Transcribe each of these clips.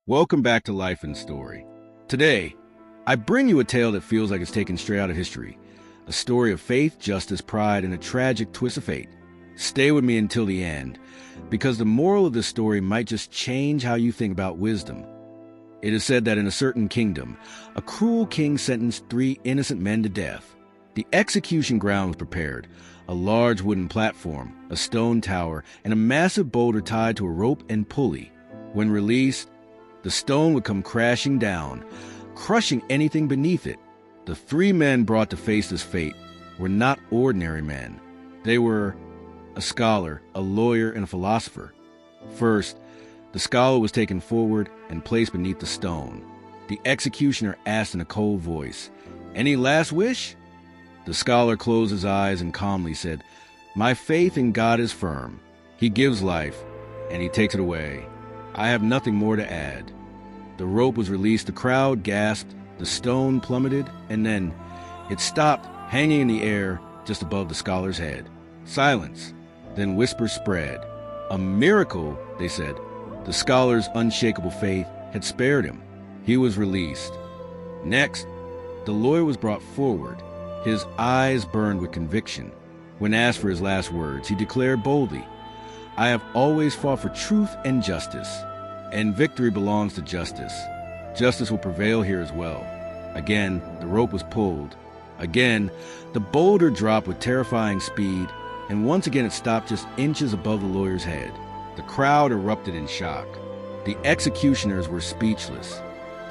Welcome back to Life and Story. Today, I bring you a tale that feels like it's taken straight out of history. A story of faith, justice, pride, and a tragic twist of fate. Stay with me until the end, because the moral of this story might just change how you think about wisdom. It is said that in a certain kingdom, a cruel king sentenced 3 innocent men to death. The execution ground was prepared: a large wooden platform, a stone tower, and a massive boulder tied to a rope and pulley. When released, the stone would come crashing down, crushing anything beneath it. The 3 men brought to face this fate were not ordinary men. They were a scholar, a lawyer, and a philosopher. First, the scholar was taken forward and placed beneath the stone. The executioner asked in a cold voice, "Any last wish?" The scholar closed his eyes and calmly said, "My faith in God is firm. He gives life, and he takes it away. I have nothing more to add." The rope was released, the crowd gasped, the stone plummeted, and then it stopped, hanging in the air just above the scholar's head. Silence. Then whispers spread. A miracle, they said. The scholar's unshakable faith had spared him. He was released. Next, the lawyer was brought forward. His eyes burned with conviction. When asked for his last words, he declared boldly, "I have always fought for truth and justice, and victory belongs to justice. Justice will prevail here as well." Again, the rope was pulled. Again, the boulder dropped with terrifying speed, and once again it stopped just inches above the lawyer's head. The crowd erupted in shock. The executioners were speechless.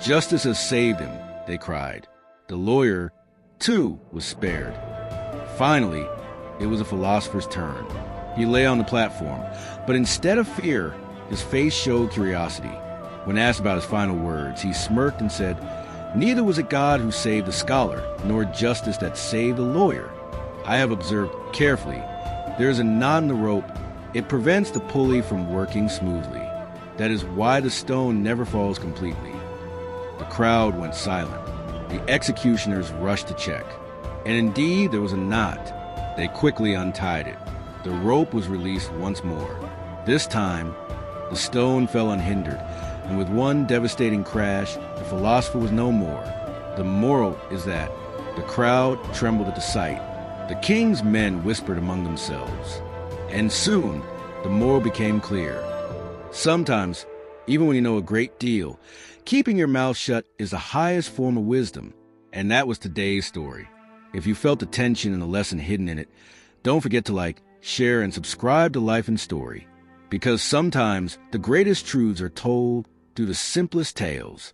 "Justice has saved him," they cried. The lawyer, too, was spared. Finally, it was a philosopher's turn. He lay on the platform, but instead of fear, his face showed curiosity. When asked about his final words, he smirked and said, "Neither was it God who saved the scholar, nor justice that saved the lawyer. I have observed carefully. There is a knot in the rope. It prevents the pulley from working smoothly. That is why the stone never falls completely." The crowd went silent. The executioners rushed to check. And indeed, there was a knot. They quickly untied it. The rope was released once more. This time, the stone fell unhindered, and with one devastating crash, the philosopher was no more. The moral is that the crowd trembled at the sight. The king's men whispered among themselves. And soon, the moral became clear. Sometimes, even when you know a great deal, keeping your mouth shut is the highest form of wisdom. And that was today's story. If you felt the tension and the lesson hidden in it, don't forget to share, and subscribe to Life and Story. Because sometimes the greatest truths are told through the simplest tales.